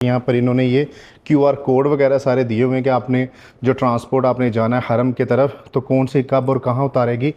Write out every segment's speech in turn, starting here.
यहाँ पर इन्होंने ये QR कोड वगैरह सारे दिए हुए हैं कि आपने जो ट्रांसपोर्ट आपने जाना है हरम की तरफ तो कौन सी कब और कहाँ उतारेगी।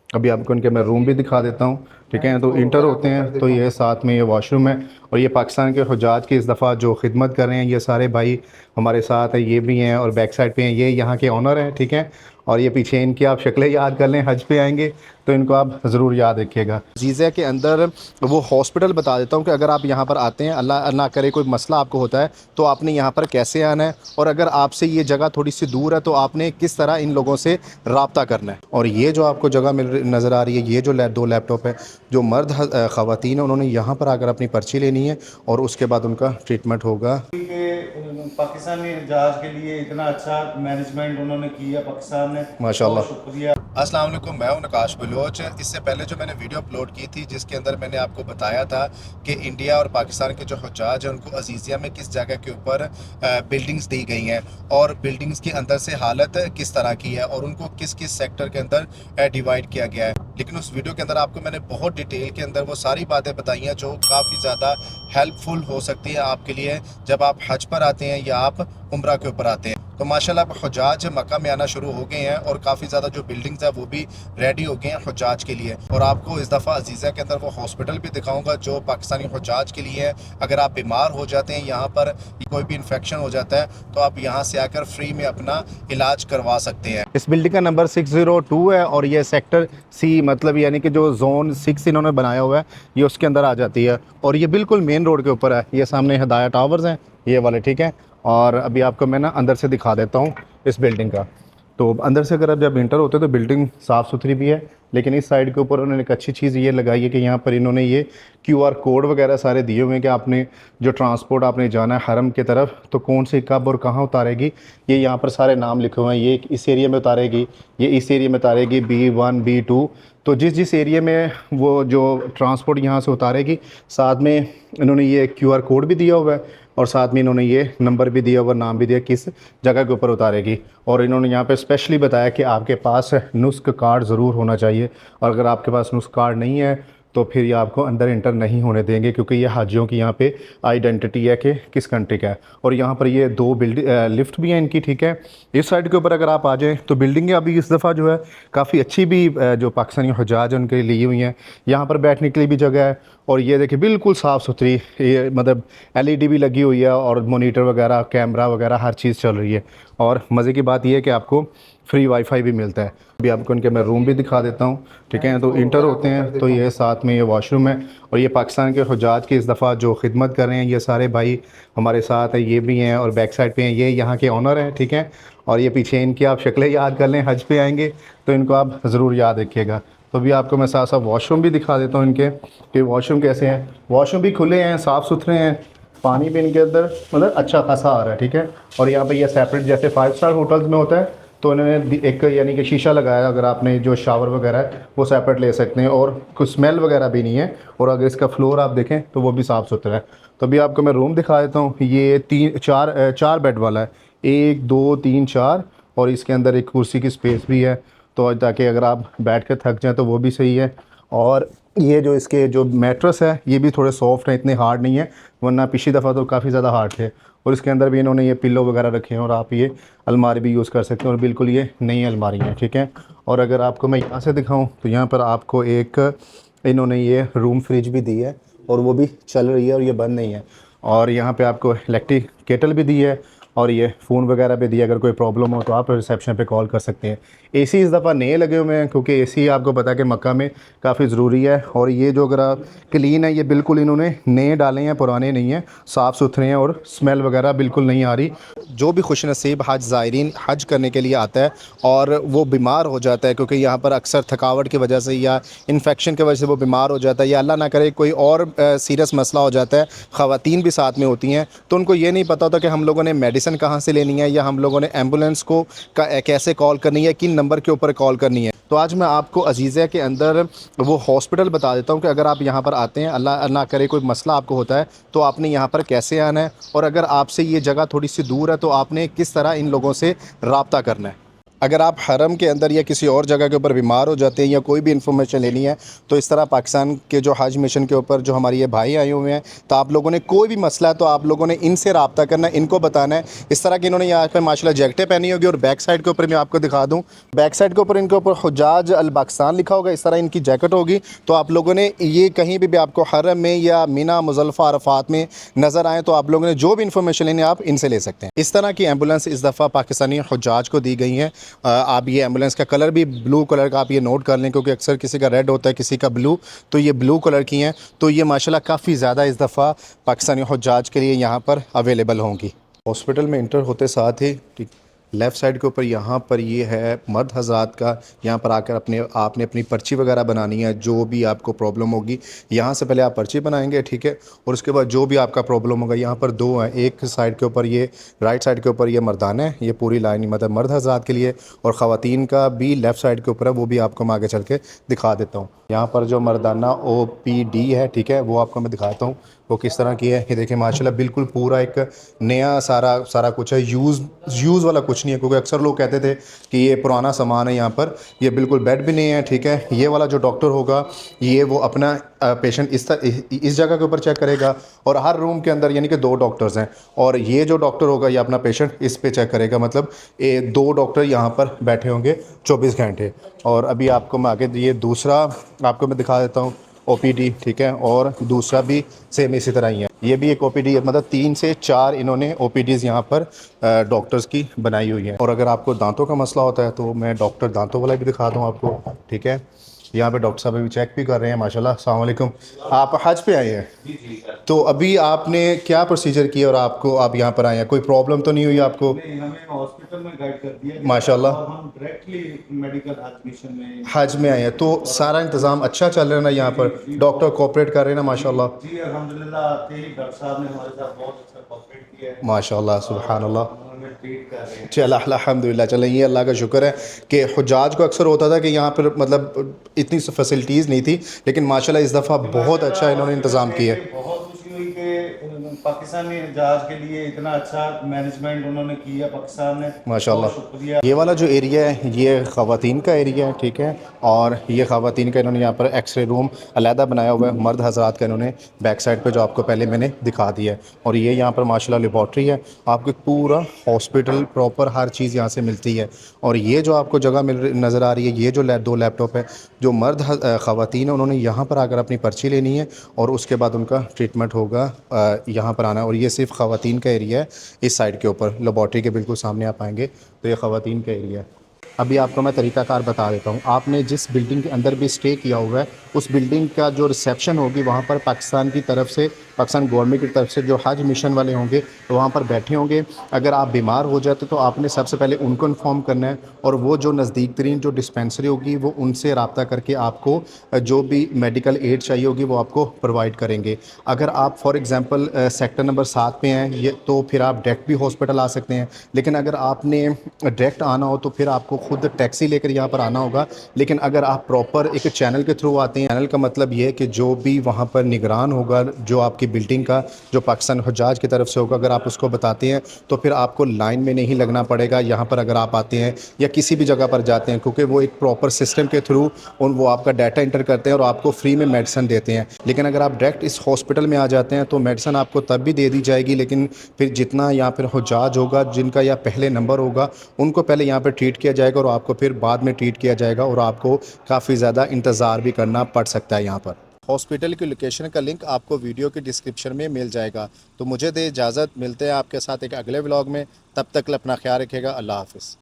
अभी आपको इनके मैं रूम भी दिखा देता हूँ, ठीक है। तो इंटर होते हैं तो ये साथ में ये वॉशरूम है और ये पाकिस्तान के हुज्जाज की इस दफ़ा जो खिदमत कर रहे हैं ये सारे भाई हमारे साथ हैं, ये भी हैं और बैक साइड पे हैं, ये यहाँ के ऑनर हैं, ठीक है। और ये पीछे इनकी आप शक्लें याद कर लें, हज पे आएंगे तो इनको आप ज़रूर याद रखिएगा। जीज़ा के अंदर वो हॉस्पिटल बता देता हूँ कि अगर आप यहाँ पर आते हैं, अल्लाह ना करे कोई मसला आपको होता है तो आपने यहाँ पर कैसे आना है, और अगर आपसे ये जगह थोड़ी सी दूर है तो आपने किस तरह इन लोगों से रब्ता करना है। और ये जो आपको जगह नज़र आ रही है, ये जो दो लैपटॉप है, जो मर्द ख़वातीन है उन्होंने यहाँ पर आकर अपनी पर्ची लेनी है और उसके बाद उनका ट्रीटमेंट होगा। पाकिस्तानी जहाज के लिए इतना अच्छा मैनेजमेंट उन्होंने किया पाकिस्तान ने, माशाल्लाह। बहुत शुक्रिया। अस्सलाम वालेकुम, मैं हूं नकाश बलोच। इससे पहले जो मैंने वीडियो अपलोड की थी जिसके अंदर मैंने आपको बताया था कि इंडिया और पाकिस्तान के जो हुज्जाज हैं उनको अजीज़िया में किस जगह के ऊपर बिल्डिंग्स दी गई हैं और बिल्डिंग्स के अंदर से हालत किस तरह की है और उनको किस किस सेक्टर के अंदर डिवाइड किया गया है। लेकिन उस वीडियो के अंदर आपको मैंने बहुत डिटेल के अंदर वो सारी बातें बताई हैं जो काफ़ी ज़्यादा हेल्पफुल हो सकती है आपके लिए जब आप हज पर आते हैं या आप उम्रा के ऊपर आते हैं। तो माशाल्लाह हुज्जाज मक्का में आना शुरू हो गए हैं और काफ़ी ज़्यादा जो बिल्डिंग्स है वो भी रेडी हो गए हैं हुज्जाज के लिए। और आपको इस दफ़ा अजीज़ा के अंदर वो हॉस्पिटल भी दिखाऊंगा जो पाकिस्तानी हुज्जाज के लिए है। अगर आप बीमार हो जाते हैं, यहाँ पर कोई भी इन्फेक्शन हो जाता है तो आप यहाँ से आकर फ्री में अपना इलाज करवा सकते हैं। इस बिल्डिंग का नंबर 602 है और ये सेक्टर C, मतलब यानी कि जो जोन 6 इन्होंने बनाया हुआ है ये उसके अंदर आ जाती है और ये बिल्कुल मेन रोड के ऊपर है। ये सामने हदाया टावर्स हैं ये वाले, ठीक है। और अभी आपको मैं ना अंदर से दिखा देता हूँ इस बिल्डिंग का। तो अंदर से अगर आप जब इंटर होते हैं तो बिल्डिंग साफ़ सुथरी भी है, लेकिन इस साइड के ऊपर उन्होंने एक अच्छी चीज़ ये लगाई है कि यहाँ पर इन्होंने ये QR कोड वगैरह सारे दिए हुए हैं कि आपने जो ट्रांसपोर्ट आपने जाना है हरम की तरफ तो कौन सी कब और कहाँ उतारेगी। ये यहाँ पर सारे नाम लिखे हुए हैं, ये इस एरिया में उतारेगी, ये इस एरिया में उतारेगी, B1 B2। तो जिस जिस एरिया में वो जो ट्रांसपोर्ट यहाँ से उतारेगी साथ में इन्होंने ये QR कोड भी दिया हुआ है और साथ में इन्होंने ये नंबर भी दिया हुआ, नाम भी दिया किस जगह के ऊपर उतारेगी। और इन्होंने यहाँ पे स्पेशली बताया कि आपके पास नुस्ख कार्ड ज़रूर होना चाहिए और अगर आपके पास नुस्ख कार्ड नहीं है तो फिर ये आपको अंदर इंटर नहीं होने देंगे, क्योंकि ये हाजियों की यहाँ पे आइडेंटिटी है कि किस कंट्री का है। और यहाँ पर ये दो लिफ्ट भी हैं इनकी, ठीक है। इस साइड के ऊपर अगर आप आ जाएँ तो बिल्डिंगें अभी इस दफ़ा जो है काफ़ी अच्छी भी जो पाकिस्तानी हुज्जाज हैं उनके लिए ली हुई हैं। यहाँ पर बैठने के लिए भी जगह है और ये देखिए बिल्कुल साफ़ सुथरी, ये मतलब LED भी लगी हुई है और मोनीटर वगैरह, कैमरा वगैरह हर चीज़ चल रही है। और मज़े की बात यह है कि आपको फ्री वाईफाई भी मिलता है। अभी आपको इनके मैं रूम भी दिखा देता हूँ, ठीक है। तो इंटर होते हैं तो ये साथ में ये वॉशरूम है और ये पाकिस्तान के हुज्जाज की इस दफ़ा जो खिदमत कर रहे हैं ये सारे भाई हमारे साथ हैं, ये भी हैं और बैक साइड पे हैं, ये यहाँ के ऑनर हैं, ठीक है। और ये पीछे इनकी आप शक्लें याद कर लें, हज पे आएंगे तो इनको आप ज़रूर याद रखिएगा। तो अभी आपको मैं साथ साथ वॉशरूम भी दिखा देता हूँ इनके कि वॉशरूम कैसे हैं। वॉशरूम भी खुले हैं, साफ़ सुथरे हैं, पानी भी इनके अंदर मतलब अच्छा खासा आ रहा है, ठीक है। और यहाँ पे ये सेपरेट जैसे 5 स्टार होटल्स में होता है तो इन्होंने एक यानी कि शीशा लगाया, अगर आपने जो शावर वगैरह है वो सेपरेट ले सकते हैं और कुछ स्मेल वगैरह भी नहीं है। और अगर इसका फ्लोर आप देखें तो वो भी साफ़ सुथरा है। तो अभी आपको मैं रूम दिखा देता हूँ। ये चार बेड वाला है, 1 2 3 4 और इसके अंदर एक कुर्सी की स्पेस भी है तो ताकि अगर आप बैठ कर थक जाएँ तो वो भी सही है। और ये जो इसके जो मैट्रेस है ये भी थोड़े सॉफ्ट हैं, इतने हार्ड नहीं है, वरना पिछली दफ़ा तो काफ़ी ज़्यादा हार्ड थे। और इसके अंदर भी इन्होंने ये पिल्लो वगैरह रखे हैं और आप ये अलमारी भी यूज़ कर सकते हैं और बिल्कुल ये नई अलमारी है, ठीक है। और अगर आपको मैं यहाँ से दिखाऊँ तो यहाँ पर आपको एक इन्होंने ये रूम फ्रिज भी दी है और वो भी चल रही है और ये बंद नहीं है। और यहाँ पे आपको इलेक्ट्रिक केटल भी दी है और ये फ़ोन वगैरह भी दिया, अगर कोई प्रॉब्लम हो तो आप रिसेप्शन पे कॉल कर सकते हैं। AC इस दफ़ा नए लगे हुए हैं क्योंकि AC आपको पता है कि मक्का में काफ़ी ज़रूरी है। और ये जो अगर आप क्लीन है ये बिल्कुल इन्होंने नए डाले हैं, पुराने नहीं हैं, साफ़ सुथरे हैं और स्मेल वगैरह बिल्कुल नहीं आ रही। जो भी खुशनसीब हज ज़ायरीन हज करने के लिए आता है और वो बीमार हो जाता है, क्योंकि यहाँ पर अक्सर थकावट की वजह से या इन्फेक्शन की वजह से वो बीमार हो जाता है या अल्लाह ना करे कोई और सीरियस मसला हो जाता है, ख़वातीन भी साथ में होती हैं तो उनको ये नहीं पता होता कि हम लोगों ने मेडिसिन कहाँ से लेनी है या हम लोगों ने एम्बुलेंस को कैसे कॉल करनी है, किन नंबर के ऊपर कॉल करनी है। तो आज मैं आपको अजीज़ा के अंदर वो हॉस्पिटल बता देता हूँ कि अगर आप यहाँ पर आते हैं, अल्लाह ना करे कोई मसला आपको होता है तो आपने यहाँ पर कैसे आना है और अगर आपसे ये जगह थोड़ी सी दूर है तो आपने किस तरह इन लोगों से रब्ता करना है। अगर आप हरम के अंदर या किसी और जगह के ऊपर बीमार हो जाते हैं या कोई भी इन्फॉर्मेशन लेनी है तो इस तरह पाकिस्तान के जो हज मिशन के ऊपर जो हमारे ये भाई आए हुए हैं, तो आप लोगों ने कोई भी मसला है तो आप लोगों ने इनसे रब्ता करना है, इनको बताना है। इस तरह की इन्होंने यहाँ पे माशाल्लाह जैकेटें पहनी होगी और बैक साइड के ऊपर मैं आपको दिखा दूँ, बैक साइड के ऊपर इनके ऊपर हुज्जाज अल पाकिस्तान लिखा होगा, इस तरह इनकी जैकेट होगी। तो आप लोगों ने ये कहीं भी आपको हरम में या मीना मुज़ल्फ़ा अरफात में नज़र आए तो आप लोगों ने जो भी इन्फॉर्मेशन लेनी है आप इनसे ले सकते हैं। इस तरह की एम्बुलेंस इस दफ़ा पाकिस्तानी हुज्जाज को दी गई हैं। आप ये एम्बुलेंस का कलर भी ब्लू कलर का आप ये नोट कर लें, क्योंकि अक्सर किसी का रेड होता है किसी का ब्लू, तो ये ब्लू कलर की हैं। तो ये माशाल्लाह काफ़ी ज़्यादा इस दफ़ा पाकिस्तानी हुज्जाज के लिए यहाँ पर अवेलेबल होंगी। हॉस्पिटल में इंटर होते साथ ही ठीक लेफ़्ट साइड के ऊपर यहाँ पर ये है मर्द हज़रात का। यहाँ पर आकर आपने अपनी पर्ची वगैरह बनानी है, जो भी आपको प्रॉब्लम होगी यहाँ से पहले आप पर्ची बनाएंगे, ठीक है। और उसके बाद जो भी आपका प्रॉब्लम होगा, यहाँ पर दो हैं, एक साइड के ऊपर ये राइट साइड के ऊपर ये मर्दाना है, ये पूरी लाइन मतलब मर्द हज़रात के लिए, और ख़वातीन का भी लेफ़्ट साइड के ऊपर है, वो भी आपको मैं आगे चल के दिखा देता हूँ। यहाँ पर जो मर्दाना OPD है, ठीक है, वो आपको मैं दिखाता हूँ वो किस तरह की है। ये देखिए माशाल्लाह बिल्कुल पूरा एक नया सारा कुछ है, यूज़ वाला कुछ नहीं है, क्योंकि अक्सर लोग कहते थे कि ये पुराना सामान है। यहाँ पर ये बिल्कुल बेड भी नहीं है, ठीक है। ये वाला जो डॉक्टर होगा ये वो अपना पेशेंट इस जगह के ऊपर चेक करेगा, और हर रूम के अंदर यानी कि 2 डॉक्टर्स हैं, और ये जो डॉक्टर होगा ये अपना पेशेंट इस पे चेक करेगा। मतलब ये 2 डॉक्टर यहाँ पर बैठे होंगे 24 घंटे। और अभी आपको मैं आगे ये दूसरा आपको मैं दिखा देता हूँ OPD, ठीक है, और दूसरा भी सेम इसी तरह ही है। ये भी एक OPD है, मतलब 3 से 4 इन्होंने OPDs यहाँ पर डॉक्टर्स की बनाई हुई है। और अगर आपको दांतों का मसला होता है तो मैं डॉक्टर दांतों वाला भी दिखा दूँ आपको, ठीक है। यहाँ पे डॉक्टर साहब अभी चेक भी कर रहे हैं माशाल्लाह। अस्सलाम वालेकुम। आप हज पे आए हैं? तो अभी आपने क्या प्रोसीजर किया और आप यहाँ पर आए हैं? कोई प्रॉब्लम तो नहीं हुई आपको? नहीं, हमें हॉस्पिटल में गाइड कर दिया गया माशाल्लाह। और हम डायरेक्टली मेडिकल हज मिशन में हज में आए हैं तो सारा इंतज़ाम अच्छा चल रहा है ना? यहाँ पर डॉक्टर कोऑपरेट कर रहे हैं ना? माशाल्लाह जी अल्हम्दुलिल्लाह आते ही डॉक्टर साहब ने हमारे साथ बहुत अच्छा कोऑपरेट किया है, माशाल्लाह सुभान अल्लाह। हमें ट्रीट कर रहे हैं। चल अल्हम्दुलिल्लाह। चलें, ये अल्लाह का शुक्र है कि हुज्जाज को अक्सर होता था कि यहाँ पर मतलब इतनी फैसिलिटीज़ नहीं थी, लेकिन माशाल्लाह इस दफ़ा बहुत अच्छा इन्होंने इंतज़ाम किया है। बहुत खुशी हुई कि पाकिस्तानी जहाज के लिए इतना अच्छा मैनेजमेंट उन्होंने किया पाकिस्तान ने, माशाल्लाह। बहुत शुक्रिया। ये वाला जो एरिया है ये ख़वातीन का एरिया है, ठीक है। और ये ख़वातीन का इन्होंने यहाँ पर एक्सरे रूम अलहदा बनाया हुआ है। मर्द हज़रात का इन्होंने बैक साइड पे जो आपको पहले मैंने दिखा दिया है। और ये यहाँ पर माशाल्लाह लेबॉर्ट्री है, आपको पूरा हॉस्पिटल प्रॉपर हर चीज़ यहाँ से मिलती है। और ये जो आपको जगह नज़र आ रही है, ये जो 2 लैपटॉप है, जो मर्द ख़वातीन है उन्होंने यहाँ पर आकर अपनी पर्ची लेनी है और उसके बाद उनका ट्रीटमेंट होगा। यहाँ पर आना है। और ये सिर्फ ख़वातीन का एरिया है। इस साइड के ऊपर लेबॉर्ट्री के बिल्कुल सामने आप आएंगे तो ये ख़वातीन का एरिया है। अभी आपको मैं तरीक़ाकार बता देता हूँ। आपने जिस बिल्डिंग के अंदर भी स्टे किया हुआ है उस बिल्डिंग का जो रिसेप्शन होगी वहाँ पर पाकिस्तान की तरफ से, पाकिस्तान गवर्नमेंट की तरफ से जो हज मिशन वाले होंगे तो वहाँ पर बैठे होंगे। अगर आप बीमार हो जाते तो आपने सबसे पहले उनको इन्फॉर्म करना है, और वो जो नज़दीक तरीन जो डिस्पेंसरी होगी वो उनसे रब्ता करके आपको जो भी मेडिकल एड चाहिए होगी वो आपको प्रोवाइड करेंगे। अगर आप फॉर एग्ज़ाम्पल सेक्टर नंबर 7 पे हैं ये, तो फिर आप डायरेक्ट भी हॉस्पिटल आ सकते हैं। लेकिन अगर आपने डायरेक्ट आना हो तो फिर आपको खुद टैक्सी लेकर यहाँ पर आना होगा। लेकिन अगर आप प्रॉपर एक चैनल के थ्रू आते हैं, चैनल का मतलब ये है कि जो भी वहाँ पर निगरान होगा जो आपकी बिल्डिंग का, जो पाकिस्तान हुज्जाज की तरफ से होगा, अगर आप उसको बताते हैं तो फिर आपको लाइन में नहीं लगना पड़ेगा। यहाँ पर अगर आप आते हैं या किसी भी जगह पर जाते हैं, क्योंकि वो एक प्रॉपर सिस्टम के थ्रू वो आपका डाटा इंटर करते हैं और आपको फ्री में मेडिसिन देते हैं। लेकिन अगर आप डायरेक्ट इस हॉस्पिटल में आ जाते हैं तो मेडिसिन आपको तब भी दे दी जाएगी, लेकिन फिर जितना यहाँ पर हुज्जाज होगा जिनका या पहले नंबर होगा उनको पहले यहाँ पर ट्रीट किया जाएगा और आपको फिर बाद में ट्रीट किया जाएगा, और आपको काफ़ी ज़्यादा इंतज़ार भी करना पड़ सकता है। यहाँ पर हॉस्पिटल की लोकेशन का लिंक आपको वीडियो के डिस्क्रिप्शन में मिल जाएगा। तो मुझे दे इजाज़त, मिलते हैं आपके साथ एक अगले व्लॉग में। तब तक अपना ख्याल रखिएगा। अल्लाह हाफ़िज़।